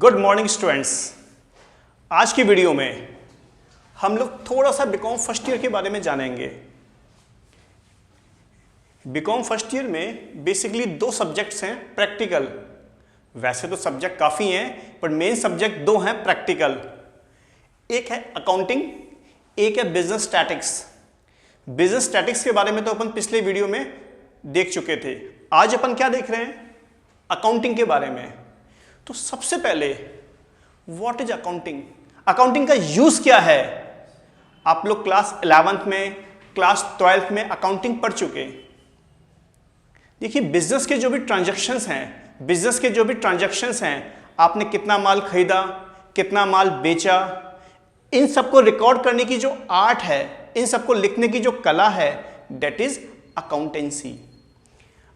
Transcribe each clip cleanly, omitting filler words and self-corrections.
Good morning students. आज की video में हम लोग थोड़ा सा बीकॉम फर्स्ट ईयर के बारे में जानेंगे। बीकॉम फर्स्ट ईयर में बेसिकली दो सब्जेक्ट्स हैं प्रैक्टिकल। वैसे तो सब्जेक्ट काफ़ी हैं पर मेन सब्जेक्ट दो हैं प्रैक्टिकल। एक है अकाउंटिंग, एक है बिजनेस स्टैटिक्स। बिजनेस स्टैटिक्स के बारे में तो अपन पिछले वीडियो में देख चुके थे। आज अपन क्या देख रहे हैं? अकाउंटिंग के बारे में। तो सबसे पहले व्हाट इज अकाउंटिंग? अकाउंटिंग का यूज क्या है? आप लोग क्लास 11th में, क्लास 12th में अकाउंटिंग पढ़ चुके। देखिए बिजनेस के जो भी ट्रांजैक्शंस हैं, आपने कितना माल खरीदा, कितना माल बेचा, इन सबको रिकॉर्ड करने की जो आर्ट है, इन सबको लिखने की जो कला है, दैट इज अकाउंटेंसी।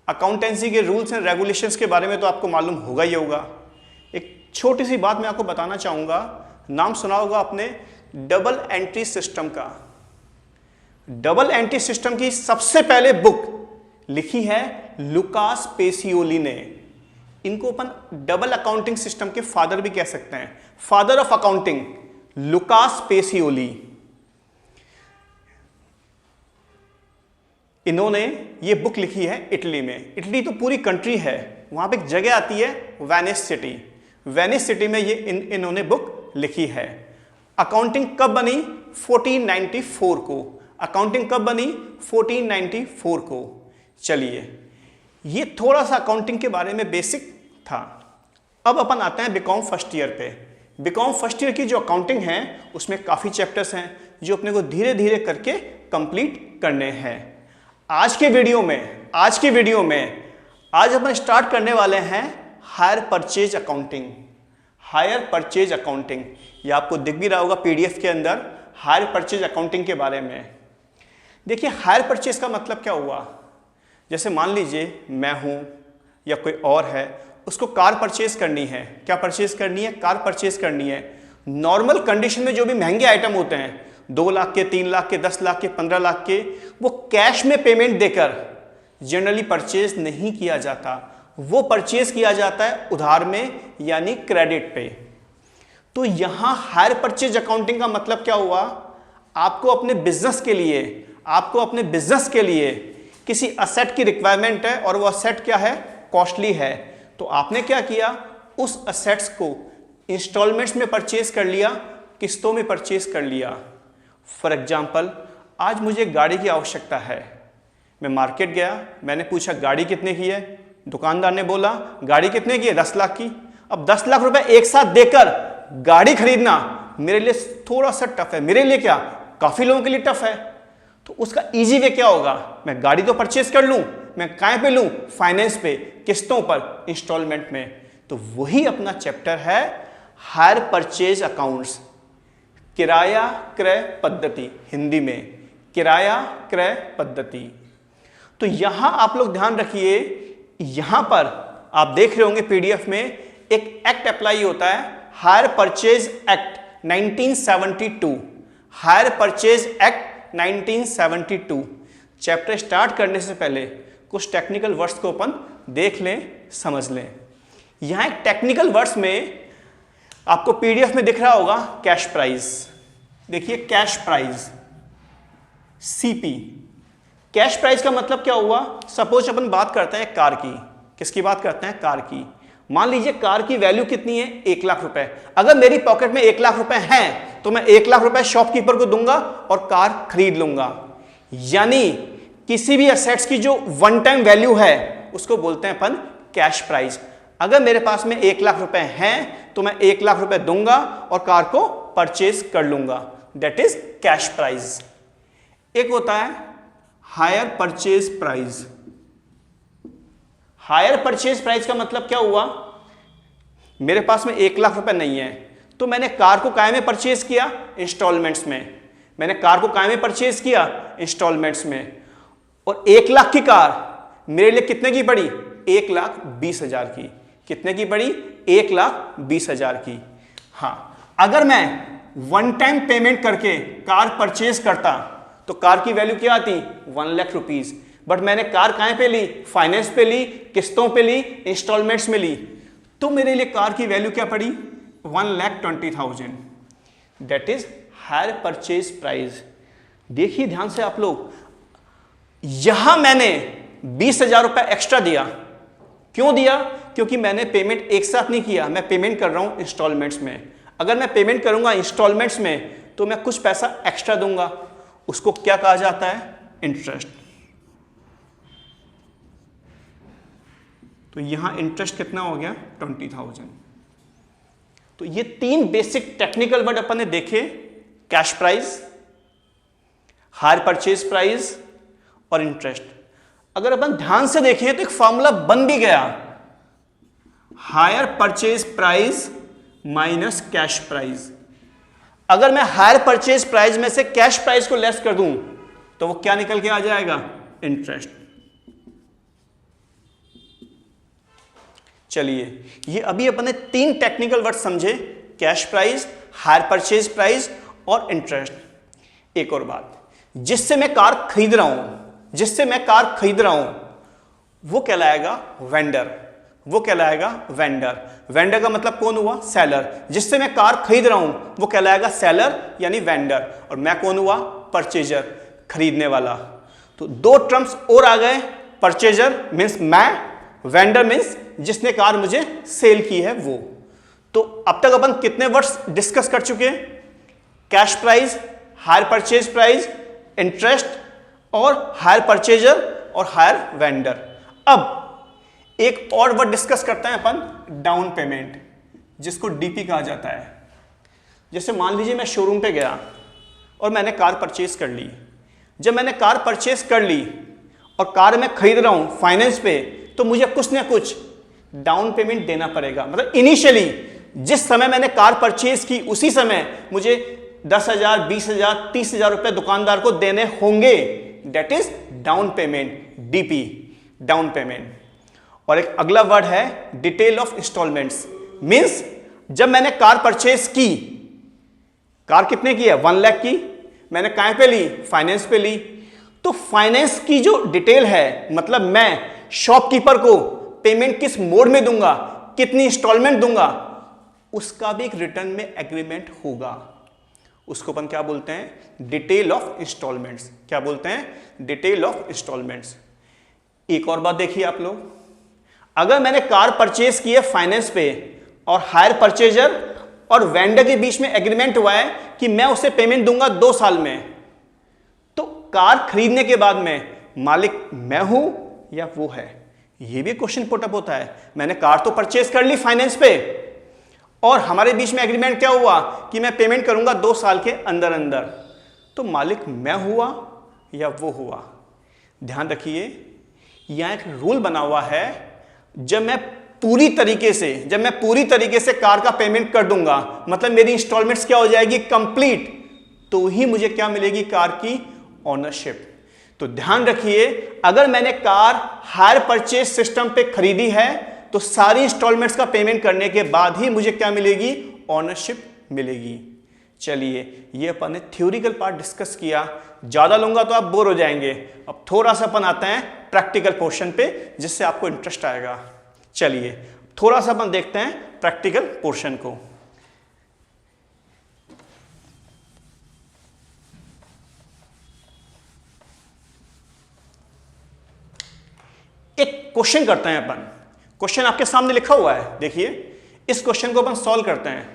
अकाउंटेंसी के रूल्स एंड रेगुलेशंस के बारे में तो आपको मालूम होगा ही होगा। एक छोटी सी बात मैं आपको बताना चाहूंगा। नाम सुना होगा आपने डबल एंट्री सिस्टम का। डबल एंट्री सिस्टम की सबसे पहले बुक लिखी है लुकास पेसियोली ने। इनको अपन डबल अकाउंटिंग सिस्टम के फादर भी कह सकते हैं, father of accounting, Lucas Pacioli. इन्होंने ये बुक लिखी है इटली में। इटली तो पूरी कंट्री है, वहां पे एक जगह आती है वेनिस सिटी। वेनिस सिटी में ये इन्होंने बुक लिखी है। अकाउंटिंग कब बनी? 1494 को। अकाउंटिंग कब बनी? 1494 को। चलिए, ये थोड़ा सा अकाउंटिंग के बारे में बेसिक था। अब अपन आते हैं बीकॉम फर्स्ट ईयर पे। बीकॉम फर्स्ट ईयर की जो अकाउंटिंग है उसमें काफी चैप्टर्स हैं जो अपने को धीरे धीरे करके कंप्लीट करने हैं। आज की वीडियो में आज अपन स्टार्ट करने वाले हैं hire purchase accounting. Hire purchase accounting, ये आपको दिख भी रहा होगा पीडीएफ के अंदर, हायर परचेज अकाउंटिंग के बारे में। देखिए हायर परचेज का मतलब क्या हुआ? जैसे मान लीजिए मैं हूं या कोई और है, उसको कार परचेज करनी है। क्या परचेज करनी है? कार परचेज करनी है। नॉर्मल कंडीशन में जो भी महंगे आइटम होते हैं, 2 लाख के, 3 लाख के, 10 लाख के, 15 लाख के, वो कैश में पेमेंट देकर जनरली परचेज नहीं किया जाता। वो परचेज किया जाता है उधार में, यानी क्रेडिट पे। तो यहां हायर परचेज अकाउंटिंग का मतलब क्या हुआ? आपको अपने बिजनेस के लिए किसी असेट की रिक्वायरमेंट है और वो असेट क्या है? कॉस्टली है। तो आपने क्या किया? उस असेट्स को इंस्टॉलमेंट्स में परचेज कर लिया, किस्तों में परचेज कर लिया। फॉर एग्जाम्पल, आज मुझे गाड़ी की आवश्यकता है। मैं मार्केट गया, मैंने पूछा गाड़ी कितने की है? दुकानदार ने बोला गाड़ी कितने की है? 10 लाख की। अब 10 लाख रुपए एक साथ देकर गाड़ी खरीदना मेरे लिए थोड़ा सा टफ है। मेरे लिए क्या, काफी लोगों के लिए टफ है। तो उसका इजी वे क्या होगा? मैं गाड़ी तो परचेज कर लूं, मैं काय पे लूं? फाइनेंस पे, किस्तों पर, इंस्टॉलमेंट में। तो वही अपना चैप्टर है हायर परचेज अकाउंट्स, किराया क्रय पद्धति, हिंदी में किराया क्रय पद्धति। तो यहां आप लोग ध्यान रखिए, यहां पर आप देख रहे होंगे पीडीएफ में एक एक्ट अप्लाई होता है, hire purchase act 1972। Hire purchase act 1972। Chapter start करने से पहले कुछ टेक्निकल वर्ड्स को अपन देख लें, समझ लें। यहां एक टेक्निकल वर्ड्स में आपको पीडीएफ में दिख रहा होगा कैश प्राइस। देखिए cash price, CP. Cash price का मतलब क्या हुआ? सपोज अपन बात करते हैं कार की। किसकी बात करते हैं? कार की। मान लीजिए कार की वैल्यू कितनी है? 1 लाख रुपए। अगर मेरी पॉकेट में 1 लाख रुपए हैं तो मैं 1 लाख रुपए शॉपकीपर को दूंगा और कार खरीद लूंगा। यानी किसी भी असेट्स की जो वन टाइम वैल्यू है उसको बोलते हैं अपन कैश प्राइस। अगर मेरे पास में 1 लाख रुपए हैं तो मैं 1 लाख रुपए दूंगा और कार को परचेज कर लूंगा। That is cash price. एक होता है higher purchase price. Higher purchase price का मतलब क्या हुआ? मेरे पास में 1 लाख रुपए नहीं है तो मैंने कार को काय में परचेज किया? इंस्टॉलमेंट्स में। मैंने कार को काय में परचेज किया? इंस्टॉलमेंट्स में। और 1 लाख की कार मेरे लिए कितने की पड़ी? 1,20,000 की। कितने की पड़ी? 1,20,000 की। हां, अगर मैं वन टाइम पेमेंट करके कार परचेज करता तो कार की वैल्यू क्या आती? 1 लाख रुपीज। बट मैंने कार कहां पे ली? फाइनेंस पे ली, किस्तों पे ली, इंस्टॉलमेंट्स में ली। तो मेरे लिए कार की वैल्यू क्या पड़ी? 1,20,000, that is higher purchase price. देखिए ध्यान से आप लोग, यहां मैंने 20,000 रुपए एक्स्ट्रा दिया। क्यों दिया? क्योंकि मैंने पेमेंट एक साथ नहीं किया, मैं पेमेंट कर रहा हूं इंस्टॉलमेंट्स में। अगर मैं पेमेंट करूंगा इंस्टॉलमेंट्स में तो मैं कुछ पैसा एक्स्ट्रा दूंगा, उसको क्या कहा जाता है? इंटरेस्ट। तो यहां इंटरेस्ट कितना हो गया? 20,000। तो ये 3 बेसिक टेक्निकल वर्ड अपन ने देखे, cash price, higher purchase price और इंटरेस्ट। अगर अपन ध्यान से देखें तो एक फॉर्मूला बन भी गया, higher purchase price minus cash price. अगर मैं हायर परचेज प्राइस में से कैश प्राइस को लेस कर दूं तो वो क्या निकल के आ जाएगा? इंटरेस्ट। चलिए, ये अभी अपने 3 टेक्निकल वर्ड समझे, cash price, higher purchase price और इंटरेस्ट। एक और बात, जिससे मैं कार खरीद रहा हूं, वो कहलाएगा वेंडर। वेंडर का मतलब कौन हुआ? सेलर। जिससे मैं कार खरीद रहा हूं वो कहलाएगा सेलर यानी वेंडर, और मैं कौन हुआ? परचेजर, खरीदने वाला। तो 2 टर्म्स और आ गए, परचेजर मीन्स मैं, वेंडर मीन्स जिसने कार मुझे सेल की है वो। तो अब तक अपन कितने वर्ड्स डिस्कस कर चुके हैं? Cash price, higher purchase price, interest और हायर परचेजर और हायर वेंडर। अब एक और वर्ड डिस्कस करते हैं अपन, डाउन पेमेंट, जिसको डीपी कहा जाता है। जैसे मान लीजिए मैं शोरूम पे गया और मैंने कार परचेज कर ली। जब मैंने कार परचेज कर ली और कार मैं खरीद रहा हूं फाइनेंस पे, तो मुझे कुछ ना कुछ डाउन पेमेंट देना पड़ेगा। मतलब इनिशियली जिस समय मैंने कार परचेज की उसी समय मुझे 10,000, 20,000, 30,000 रुपए दुकानदार को देने होंगे। That is down payment, DP, down payment. और एक अगला वर्ड है डिटेल ऑफ इंस्टॉलमेंट्स, मींस जब मैंने कार परचेज की, कार कितने की है? 1 लाख की, मैंने कहां पे ली? फाइनेंस पे ली। तो फाइनेंस की जो डिटेल है, मतलब मैं शॉपकीपर को पेमेंट किस मोड में दूंगा, कितनी इंस्टॉलमेंट दूंगा, उसका भी एक रिटर्न में एग्रीमेंट होगा। उसको अपन क्या बोलते हैं? Detail of instalments. क्या बोलते हैं? Detail of instalments. एक और बात देखिए आप लोग, अगर मैंने कार परचेज की है फाइनेंस पे और हायर परचेजर और वेंडर के बीच में एग्रीमेंट हुआ है कि मैं उसे पेमेंट दूंगा 2 साल में, तो कार खरीदने के बाद में मालिक मैं हूं या वो है? ये भी क्वेश्चन पुटअप होता है। मैंने कार तो परचेज कर ली फाइनेंस पे और हमारे बीच में एग्रीमेंट क्या हुआ कि मैं पेमेंट करूंगा 2 साल के अंदर अंदर, तो मालिक मैं हुआ या वो हुआ? ध्यान रखिए, यहां एक रूल बना हुआ है, जब मैं पूरी तरीके से कार का पेमेंट कर दूंगा, मतलब मेरी इंस्टॉलमेंट्स क्या हो जाएगी? कंप्लीट, तो ही मुझे क्या मिलेगी? कार की ऑनरशिप। तो ध्यान रखिए, अगर मैंने कार हायर परचेज सिस्टम पे खरीदी है तो सारी इंस्टॉलमेंट्स का पेमेंट करने के बाद ही मुझे क्या मिलेगी? ऑनरशिप मिलेगी। चलिए, ये अपन ने थ्योरिकल पार्ट डिस्कस किया, ज्यादा लूंगा तो आप बोर हो जाएंगे। अब थोड़ा सा अपन आते हैं प्रैक्टिकल पोर्शन पे, जिससे आपको इंटरेस्ट आएगा। चलिए, थोड़ा सा अपन देखते हैं प्रैक्टिकल पोर्शन को। एक क्वेश्चन करते हैं अपन। क्वेश्चन आपके सामने लिखा हुआ है, देखिए। इस क्वेश्चन को अपन सॉल्व करते हैं।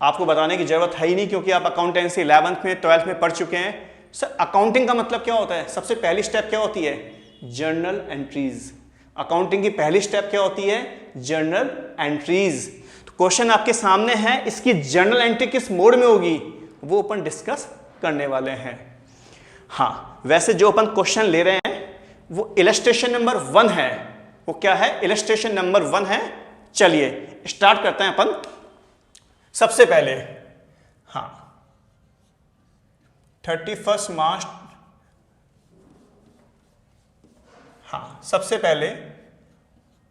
आपको बताने की जरूरत है ही नहीं, क्योंकि आप अकाउंटेंसी 11th में 12th में पढ़ चुके हैं। सर, अकाउंटिंग का मतलब क्या होता है? सबसे पहली स्टेप क्या होती है? Journal entries. अकाउंटिंग की पहली स्टेप क्या होती है? Journal entries. तो क्वेश्चन आपके सामने है, इसकी जर्नल एंट्री किस मोड में होगी वो अपन डिस्कस करने वाले हैं। हाँ, वैसे जो अपन क्वेश्चन ले रहे हैं वो इलस्ट्रेशन नंबर 1 है। वो क्या है? इलस्ट्रेशन नंबर 1 है। चलिए स्टार्ट करते हैं अपन। सबसे पहले, हाँ, 31 मार्च, हाँ, सबसे पहले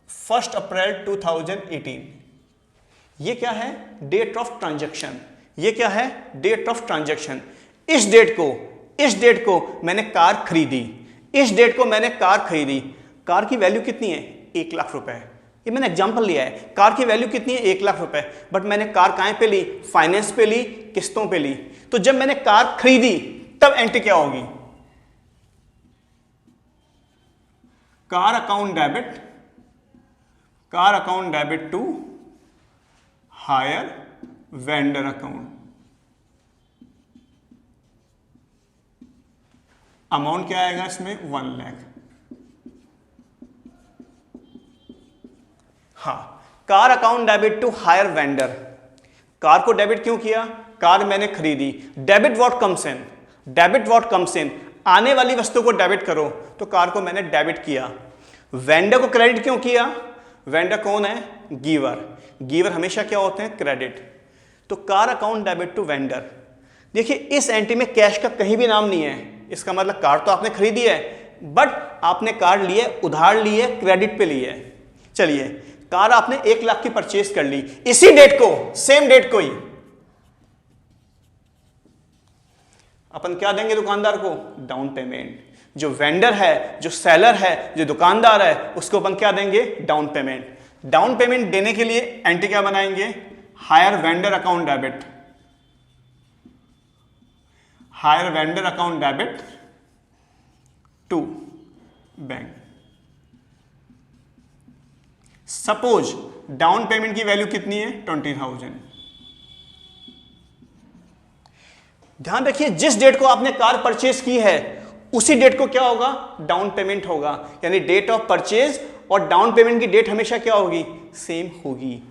1 अप्रैल 2018। ये क्या है? Date of transaction. ये क्या है? Date of transaction. इस डेट को मैंने कार खरीदी। कार की वैल्यू कितनी है? 1 लाख रुपए। ये मैंने एग्जांपल लिया है। कार की वैल्यू कितनी है? 1 लाख रुपए, बट मैंने कार कहां पे ली? फाइनेंस पे ली, किस्तों पे ली। तो जब मैंने कार खरीदी तब एंट्री क्या होगी? Car account debit to hire vendor account. Amount क्या आएगा इसमें? 1 लाख। हाँ, car account debit to hire vendor. Car को डेबिट क्यों किया? कार मैंने खरीदी। डेबिट व्हाट कम्स इन, आने वाली वस्तु को डेबिट करो, तो कार को मैंने डेबिट किया। वेंडर को क्रेडिट क्यों किया? वेंडर कौन है? गिवर हमेशा क्या होते हैं? क्रेडिट। तो car account debit to vendor. देखिए इस एंट्री में कैश का कहीं भी नाम नहीं है। इसका मतलब कार तो आपने खरीदी है, बट आपने कार ली है, उधार ली है, क्रेडिट पे ली है। चलिए, कार आपने 1 लाख की परचेज कर ली, इसी डेट को, सेम डेट को ही अपन क्या देंगे दुकानदार को? Down payment. जो वेंडर है, जो सेलर है, जो दुकानदार है, उसको अपन क्या देंगे? Down payment. डाउन पेमेंट देने के लिए एंट्री क्या बनाएंगे? Hire vendor account debit to bank. Suppose down payment की वैल्यू कितनी है? 20,000। ध्यान रखिए, जिस डेट को आपने कार परचेज की है उसी डेट को क्या होगा? डाउन पेमेंट होगा। यानी डेट ऑफ परचेज और डाउन पेमेंट की डेट हमेशा क्या होगी? सेम होगी।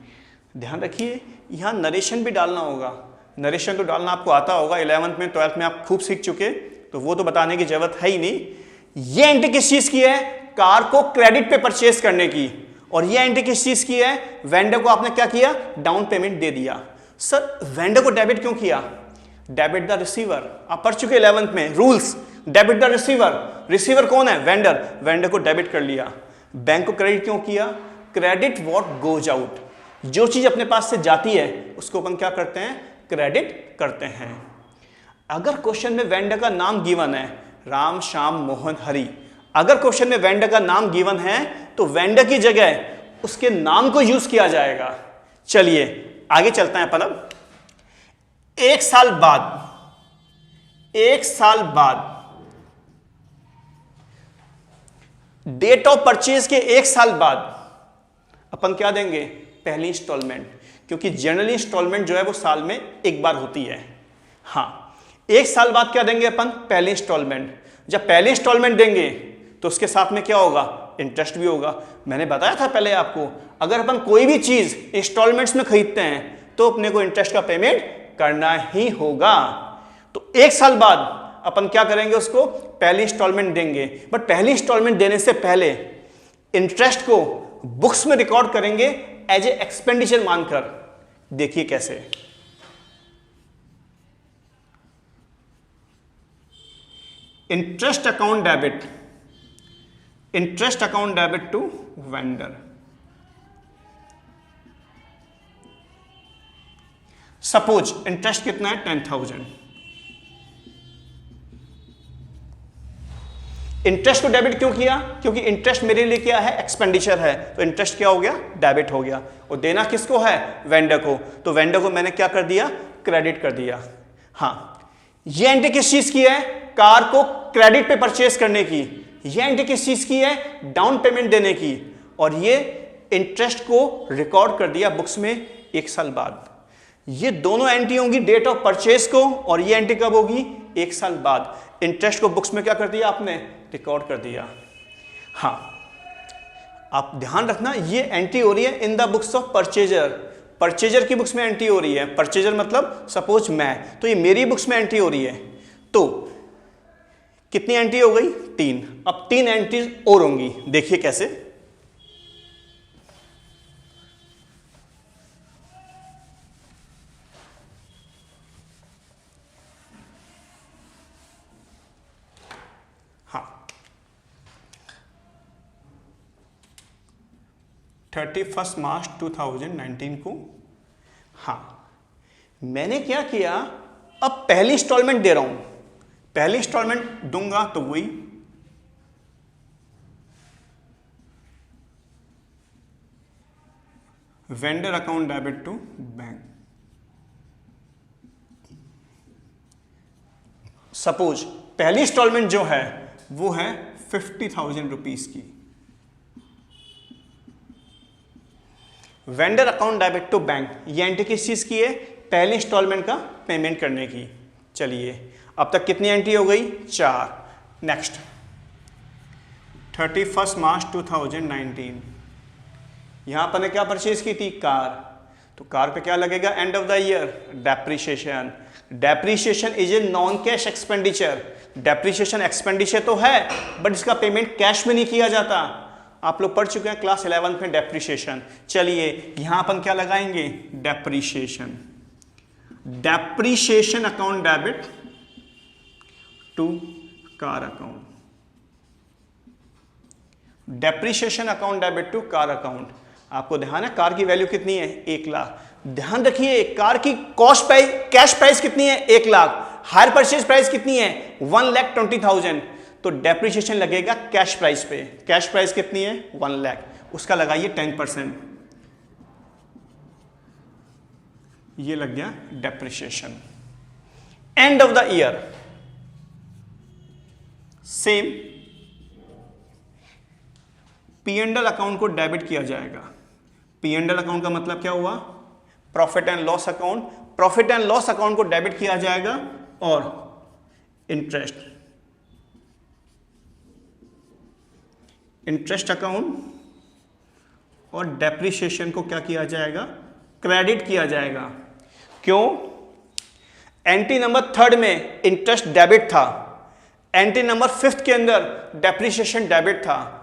ध्यान रखिए, यहां नरेशन भी डालना होगा। नरेशन तो डालना आपको आता होगा, 11th में 12th में आप खूब सीख चुके, तो वो तो बताने की जरूरत है ही नहीं। ये एंट्री किस चीज की है? कार को क्रेडिट पे परचेज करने की। और ये एंट्री किस चीज की है? वेंडर को आपने क्या किया? डाउन पेमेंट दे दिया। सर वेंडर को डेबिट क्यों किया? डेबिट द रिसीवर, आप पढ़ चुके 11th में रूल्स। डेबिट द रिसीवर कौन है? वेंडर को डेबिट कर लिया। बैंक को क्रेडिट क्यों किया? क्रेडिट व्हाट गोज आउट, जो चीज अपने पास से जाती है उसको अपन क्या करते हैं? क्रेडिट करते हैं। अगर क्वेश्चन में वेंडर का नाम गिवन है, राम श्याम मोहन हरि, अगर क्वेश्चन में वेंडर का नाम गिवन है तो वेंडर की जगह उसके नाम को यूज किया जाएगा। चलिए आगे चलते हैं अपन। अब 1 साल बाद डेट ऑफ परचेज के 1 साल बाद अपन क्या देंगे? पहली इंस्टॉलमेंट, क्योंकि जनरली इंस्टॉलमेंट जो है वो साल में एक बार होती है। हाँ, 1 साल बाद क्या देंगे अपन? पहली इंस्टॉलमेंट। जब पहली इंस्टॉलमेंट देंगे तो उसके साथ में क्या होगा? इंटरेस्ट भी होगा। मैंने बताया था पहले आपको, अगर अपन कोई भी चीज इंस्टॉलमेंट्स में खरीदते हैं तो अपने को इंटरेस्ट का पेमेंट करना ही होगा। तो 1 साल बाद अपन क्या करेंगे? उसको पहली इंस्टॉलमेंट देंगे, बट पहली इंस्टॉलमेंट देने से पहले इंटरेस्ट को बुक्स में रिकॉर्ड करेंगे एज ए एक्सपेंडिचर मानकर। देखिए कैसे। Interest account debit to vendor. Suppose interest कितना है? 10,000। इंटरेस्ट को डेबिट क्यों किया? क्योंकि इंटरेस्ट मेरे लिए क्या है? एक्सपेंडिचर है। तो इंटरेस्ट क्या हो गया? डेबिट हो गया। और देना किसको है? वेंडर को। तो वेंडर को मैंने क्या कर दिया? क्रेडिट कर दिया। हाँ, ये एंट्री किस चीज की है? कार को क्रेडिट पे परचेज करने की। ये एंट्री किस चीज की है? डाउन पेमेंट देने की। और ये इंटरेस्ट को रिकॉर्ड कर दिया बुक्स में 1 साल बाद। ये दोनों एंट्री होंगी डेट ऑफ परचेज को, और ये एंट्री कब होगी? 1 साल बाद। इंटरेस्ट को बुक्स में क्या कर दिया आपने? रिकॉर्ड कर दिया। हाँ, आप ध्यान रखना, ये एंट्री हो रही है इन द बुक्स ऑफ परचेजर की बुक्स में एंट्री हो रही है। परचेजर मतलब सपोज मैं, तो ये मेरी बुक्स में एंट्री हो रही है। तो कितनी एंट्री हो गई? 3। अब 3 एंट्रीज और होंगी। देखिए कैसे। हाँ, 31 मार्च 2019 को, हाँ मैंने क्या किया? अब पहली इंस्टॉलमेंट दे रहा हूं, पहली इंस्टॉलमेंट दूंगा तो वही vendor account debit to bank. Suppose पहली इंस्टॉलमेंट जो है वो है 50,000 रुपीज की। Vendor account debit to bank, ये एंट्री किस चीज की है? पहली इंस्टॉलमेंट का पेमेंट करने की। चलिए अब तक कितनी एंट्री हो गई? 4। नेक्स्ट 31 मार्च 2019, यहां पर ने क्या परचेज की थी? कार। तो कार पे क्या लगेगा and of the year? Depreciation. Depreciation is a non cash expenditure. Depreciation expenditure तो है बट इसका पेमेंट कैश में नहीं किया जाता। आप लोग पढ़ चुके हैं क्लास 11 में डेप्रीशिएशन। चलिए यहां अपन क्या लगाएंगे? Depreciation. Depreciation account debit to car account. Depreciation account debit to car account. आपको ध्यान है कार की वैल्यू कितनी है? 1 लाख। ध्यान रखिए कार की कॉस्ट प्राइस, कैश प्राइस कितनी है? 1 लाख। हायर परचेज प्राइस कितनी है? 1,20,000। तो डेप्रीशिएशन लगेगा कैश प्राइस पे। कैश प्राइस कितनी है? 1 लाख। उसका लगाइए 10%। ये लग गया depreciation. And of the year same P&L account को डेबिट किया जाएगा। P&L अकाउंट का मतलब क्या हुआ? Profit and loss account. Profit and loss account को डेबिट किया जाएगा और इंटरेस्ट अकाउंट और डेप्रीशिएशन को क्या किया जाएगा? क्रेडिट किया जाएगा। क्यों? एंट्री नंबर 3 में इंटरेस्ट डेबिट था, एंट्री नंबर 5 के अंदर डेप्रीशिएशन डेबिट था।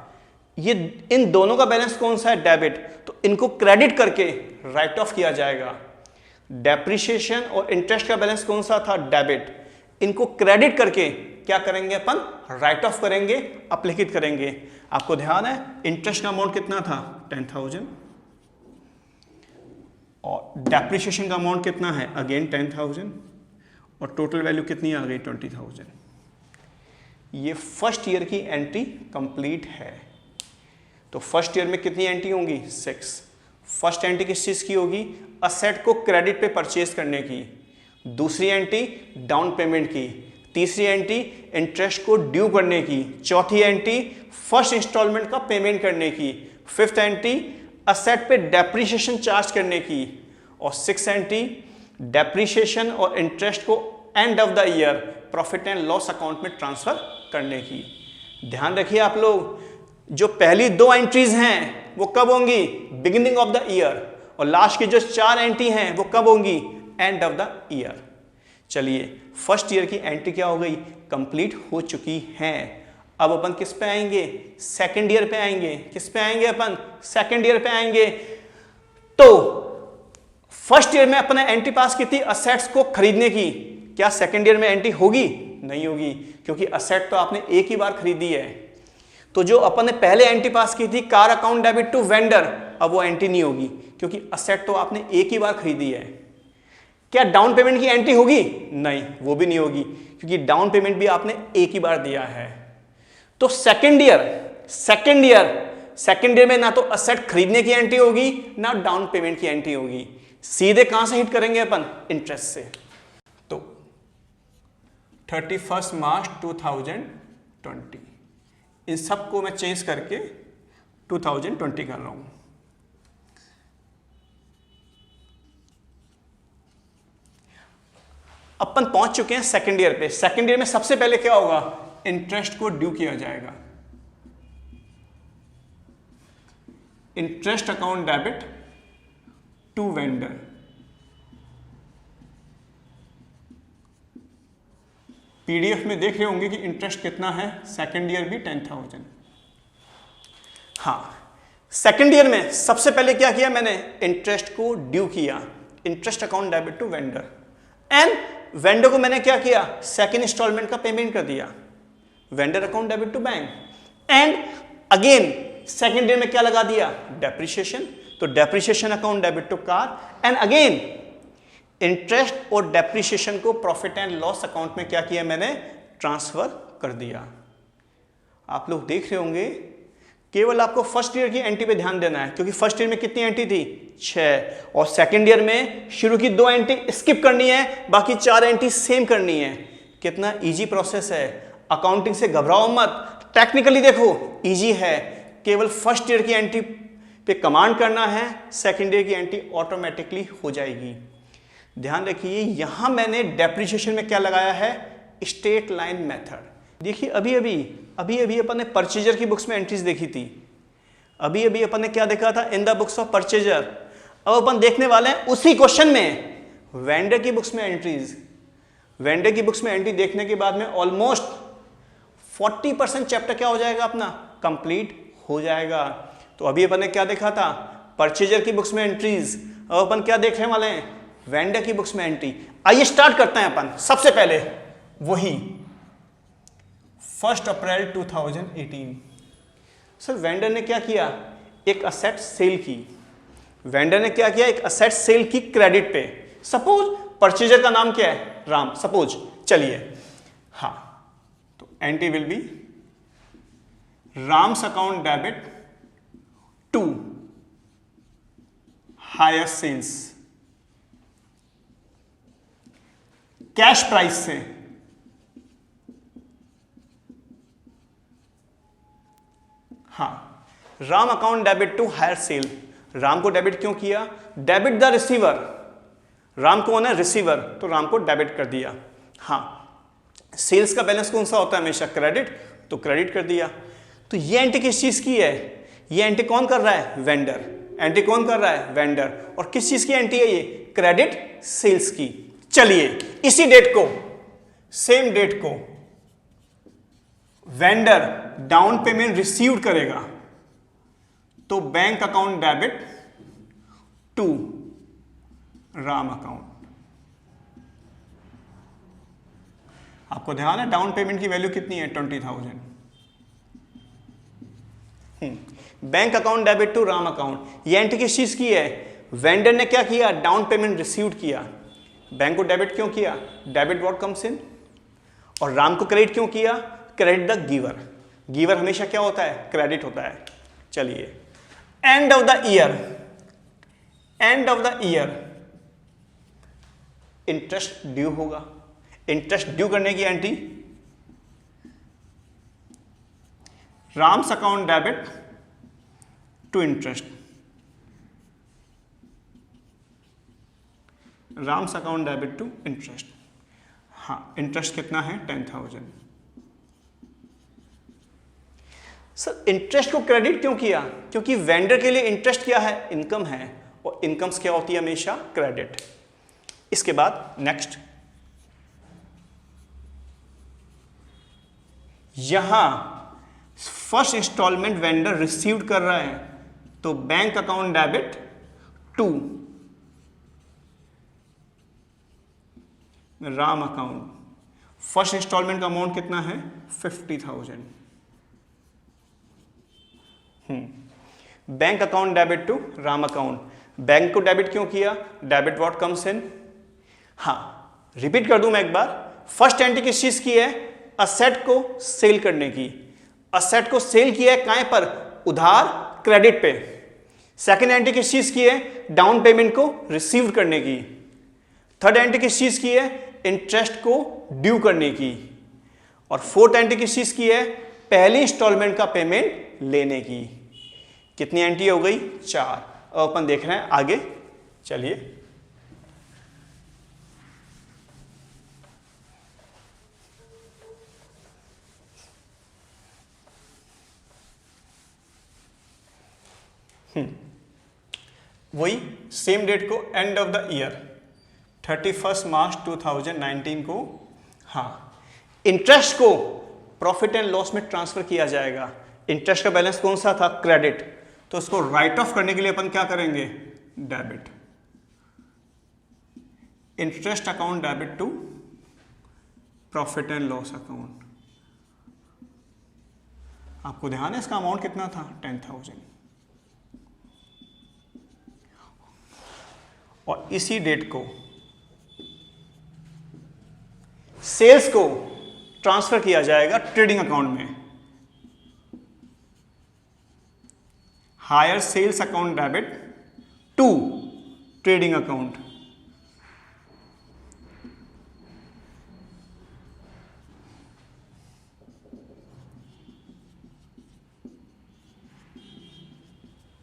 ये इन दोनों का बैलेंस कौन सा है? डेबिट। तो इनको क्रेडिट करके राइट ऑफ किया जाएगा। डेप्रीशिएशन और इंटरेस्ट का बैलेंस कौन सा था? डेबिट। इनको क्रेडिट करके क्या करेंगे अपन? राइट ऑफ करेंगे, अपलिखित करेंगे। आपको ध्यान है इंटरेस्ट का अमाउंट कितना था? 10,000 और डेप्रीशिएशन का अमाउंट कितना है? अगेन 10,000 और टोटल वैल्यू कितनी आ गई? 20,000। ये फर्स्ट ईयर की एंट्री कंप्लीट है। तो फर्स्ट ईयर में कितनी एंट्री होंगी? 6। फर्स्ट एंट्री किस चीज की होगी? असेट को क्रेडिट पे परचेज करने की। दूसरी एंट्री डाउन पेमेंट की। तीसरी एंट्री इंटरेस्ट को ड्यू करने की। चौथी एंट्री फर्स्ट इंस्टॉलमेंट का पेमेंट करने की। फिफ्थ एंट्री असेट पे डेप्रीशिएशन चार्ज करने की। और सिक्स एंट्री डेप्रीशिएशन और इंटरेस्ट को and of the year profit and loss account में ट्रांसफर करने की। ध्यान रखिए आप लोग, जो पहली 2 एंट्रीज हैं वो कब होंगी? Beginning of the year. और लास्ट की जो 4 एंट्री हैं वो कब होंगी? And of the year. चलिए फर्स्ट ईयर की एंट्री क्या हो गई? कंप्लीट हो चुकी हैं। अब अपन किस पे आएंगे? सेकेंड ईयर पे आएंगे। किस पे आएंगे अपन? सेकेंड ईयर पे आएंगे। तो फर्स्ट ईयर में अपने एंट्री पास की थी असेट्स को खरीदने की। क्या सेकेंड ईयर में एंट्री होगी? नहीं होगी, क्योंकि असेट तो आपने एक ही बार खरीदी है। तो जो अपन ने पहले एंट्री पास की थी car account debit to vendor, अब वो एंट्री नहीं होगी, क्योंकि असेट तो आपने एक ही बार खरीदी है। क्या डाउन पेमेंट की एंट्री होगी? नहीं, वो भी नहीं होगी, क्योंकि डाउन पेमेंट भी आपने एक ही बार दिया है। तो सेकेंड ईयर में ना तो असेट खरीदने की एंट्री होगी, ना डाउन पेमेंट की एंट्री होगी। सीधे कहां से हिट करेंगे अपन? इंटरेस्ट से। तो 31 मार्च 2020, इन सबको मैं चेंज करके 2020 कर रहा हूं। अपन पहुंच चुके हैं सेकेंड ईयर पे। सेकेंड ईयर में सबसे पहले क्या होगा? इंटरेस्ट को ड्यू किया जाएगा। Interest account debit to vendor. PDF में देख रहे होंगे कि इंटरेस्ट कितना है। सेकेंड ईयर भी 10,000। हाँ, सेकेंड ईयर में सबसे पहले क्या किया मैंने? इंटरेस्ट को ड्यू किया। Interest account debit to vendor. And vendor को मैंने क्या किया? सेकेंड इंस्टॉलमेंट का पेमेंट कर दिया। Vendor account debit to bank. And again second year में क्या लगा दिया? डेप्रीशिएशन। तो depreciation account debit to car. And again interest और डेप्रीशिएशन को प्रॉफिट एंड लॉस अकाउंट में क्या किया मैंने? ट्रांसफर कर दिया। आप लोग देख रहे होंगे केवल आपको फर्स्ट ईयर की एंट्री पे ध्यान देना है, क्योंकि फर्स्ट ईयर में कितनी एंट्री थी, 6, और सेकंड ईयर में शुरू की 2 एंट्री स्किप करनी है, बाकी 4 एंट्री सेम करनी है। कितना इजी प्रोसेस है, अकाउंटिंग से घबराओ मत, टेक्निकली देखो इजी है, केवल फर्स्ट ईयर की एंट्री पे कमांड करना है, सेकंड ईयर की एंट्री ऑटोमेटिकली हो जाएगी। ध्यान रखिए यहां मैंने डेप्रिसिएशन में क्या लगाया है, स्ट्रेट लाइन मेथड। देखिए अभी अभी अपन ने परचेजर की बुक्स में एंट्रीज देखी थी, अभी अपन ने क्या देखा था, इन द बुक्स ऑफ परचेजर। अब अपन देखने वाले हैं उसी क्वेश्चन में वेंडर की बुक्स में एंट्रीज। वेंडर की बुक्स में एंट्री देखने के बाद में ऑलमोस्ट 40% चैप्टर क्या हो जाएगा अपना, कंप्लीट हो जाएगा। तो अभी अपन ने क्या देखा था, परचेजर की बुक्स में एंट्रीज। अब अपन क्या देखने वाले हैं, वेंडर की बुक्स में एंट्री। आइए स्टार्ट करते हैं अपन। सबसे पहले वही 1 अप्रैल 2018। सर वेंडर ने क्या किया, एक असेट सेल की। वेंडर ने क्या किया, एक असेट सेल की क्रेडिट पे। सपोज परचेजर का नाम क्या है, राम, सपोज। चलिए हाँ, तो entry will be Ram's account debit to hire sales, cash price से हाँ, Ram account debit to hire sale. Ram को डेबिट क्यों किया, डेबिट द रिसीवर। राम कौन है, रिसीवर, तो राम को डेबिट कर दिया। हाँ, सेल्स का बैलेंस कौन सा होता है हमेशा, क्रेडिट, तो क्रेडिट कर दिया। तो ये एंट्री किस चीज की है, ये एंट्री कौन कर रहा है, वेंडर। एंट्री कौन कर रहा है, वेंडर। और किस चीज की एंट्री है ये, क्रेडिट सेल्स की। चलिए इसी डेट को, सेम डेट को वेंडर डाउन पेमेंट रिसीव्ड करेगा, तो bank account debit to Ram account. आपको ध्यान है डाउन पेमेंट की वैल्यू कितनी है, 20,000। Bank account debit to Ram account. ये एंट्री किस चीज की है, वेंडर ने क्या किया, डाउन पेमेंट रिसीव्ड किया। बैंक को डेबिट क्यों किया, डेबिट व्हाट कम्स इन। और राम को क्रेडिट क्यों किया, क्रेडिट द गिवर। गिवर हमेशा क्या होता है, क्रेडिट होता है। चलिए end of the year, end of the year interest due होगा। इंटरेस्ट ड्यू करने की entry, Ram's account debit to interest. Ram's account debit to interest. हाँ, इंटरेस्ट कितना है, 10,000। सर इंटरेस्ट को क्रेडिट क्यों किया, क्योंकि वेंडर के लिए इंटरेस्ट क्या है, इनकम है, और इनकम्स क्या होती है हमेशा, क्रेडिट। इसके बाद नेक्स्ट, यहां फर्स्ट इंस्टॉलमेंट वेंडर रिसीव्ड कर रहा है, तो bank account debit to Ram account. First installment का अमाउंट कितना है, 50,000। Bank account debit to Ram account. Bank को डेबिट क्यों किया, डेबिट व्हाट कम्स इन। हाँ, रिपीट कर दूं मैं एक बार। फर्स्ट एंट्री किस चीज की है, असेट को सेल करने की। असेट को सेल किया है काय पर, उधार, क्रेडिट पे। सेकंड एंट्री किस चीज की है, डाउन पेमेंट को रिसीव करने की। थर्ड एंट्री किस चीज की है, इंटरेस्ट को ड्यू करने की। और फोर्थ एंट्री किस चीज की है, पहली इंस्टॉलमेंट का पेमेंट लेने की। कितनी एंट्री हो गई, 4। अब अपन देख रहे हैं आगे, चलिए। वही सेम डेट को, एंड ऑफ द ईयर 31 मार्च 2019 को, हाँ, इंटरेस्ट को प्रॉफिट एंड लॉस में ट्रांसफर किया जाएगा। इंटरेस्ट का बैलेंस कौन सा था, क्रेडिट, तो उसको राइट ऑफ करने के लिए अपन क्या करेंगे, debit. Interest account debit to profit and loss account. आपको ध्यान है इसका अमाउंट कितना था, 10,000। और इसी डेट को सेल्स को ट्रांसफर किया जाएगा ट्रेडिंग अकाउंट में। Hire sales account debit to trading account.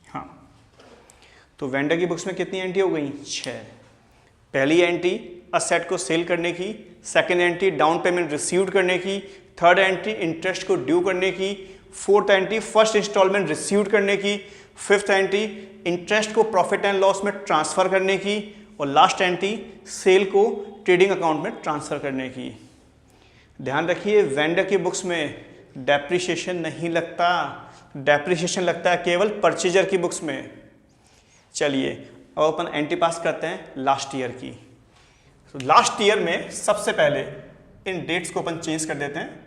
हाँ, तो वेंडर की बुक्स में कितनी एंट्री हो गई? 6। पहली एंट्री असेट को सेल करने की, second entry down payment received करने की, थर्ड एंट्री इंटरेस्ट को ड्यू करने की, fourth entry first installment received करने की, फिफ्थ एंट्री इंटरेस्ट को प्रॉफिट एंड लॉस में ट्रांसफर करने की, और लास्ट एंट्री सेल को ट्रेडिंग अकाउंट में ट्रांसफर करने की। ध्यान रखिए वेंडर की बुक्स में डेप्रिसिएशन नहीं लगता, डेप्रिसिएशन लगता है केवल परचेजर की बुक्स में। चलिए अब अपन एंट्री पास करते हैं लास्ट ईयर की। तो लास्ट ईयर में सबसे पहले इन डेट्स को अपन चेंज कर देते हैं।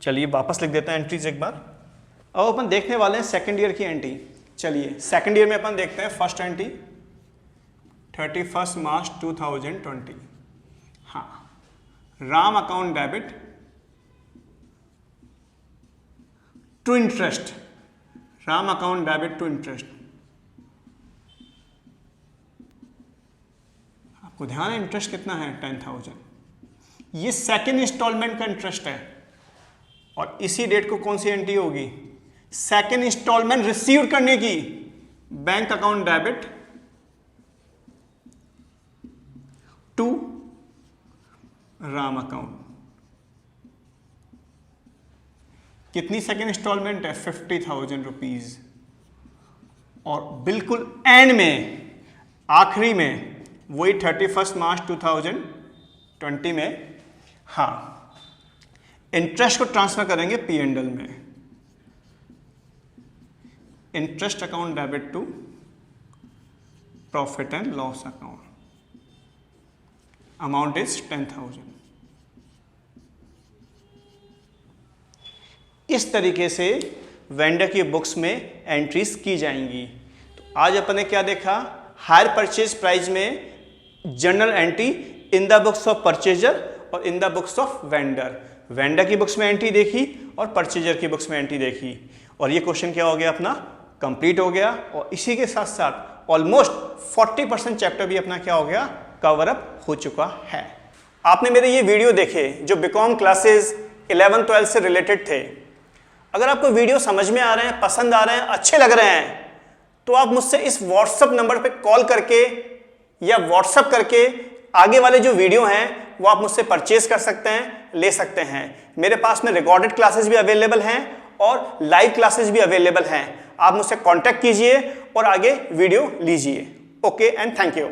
चलिए वापस लिख देते हैं एंट्रीज एक बार। अब अपन देखने वाले हैं सेकंड ईयर की एंट्री। चलिए सेकंड ईयर में अपन देखते हैं फर्स्ट एंट्री 31 मार्च 2020। हाँ, Ram account debit to interest, Ram account debit to interest. आपको ध्यान है इंटरेस्ट कितना है? 10,000। ये सेकेंड इंस्टॉलमेंट का इंटरेस्ट है और इसी डेट को कौन सी एंट्री होगी? सेकेंड इंस्टॉलमेंट रिसीव करने की। Bank account debit to Ram account. कितनी सेकेंड इंस्टॉलमेंट है? 50,000 रुपीज। और बिल्कुल एंड में, आखिरी में, वही 31 मार्च 2020 में, हाँ, इंटरेस्ट को ट्रांसफर करेंगे P&L में। Interest account debit to profit and loss account. Amount is 10,000। इस तरीके से वेंडर की बुक्स में एंट्रीज की जाएंगी। तो आज अपन ने क्या देखा? हायर परचेज प्राइस में journal entry in the books of purchaser और in the books of vendor. Vendor की बुक्स में एंट्री देखी और परचेजर की बुक्स में एंट्री देखी, और ये क्वेश्चन क्या हो गया अपना? कंप्लीट हो गया। और इसी के साथ साथ ऑलमोस्ट 40% चैप्टर भी अपना क्या हो गया? कवर अप हो चुका है। आपने मेरे ये वीडियो देखे जो बीकॉम क्लासेस 11-12 से रिलेटेड थे। अगर आपको वीडियो समझ में आ रहे हैं, पसंद आ रहे हैं, अच्छे लग रहे हैं, तो आप मुझसे इस व्हाट्सएप नंबर पे कॉल करके या व्हाट्सएप करके आगे वाले जो वीडियो हैं वो आप मुझसे परचेज कर सकते हैं, ले सकते हैं। मेरे पास में रिकॉर्डेड क्लासेस भी अवेलेबल हैं और लाइव क्लासेस भी अवेलेबल हैं। आप मुझसे कांटेक्ट कीजिए और आगे वीडियो लीजिए। Okay and thank you.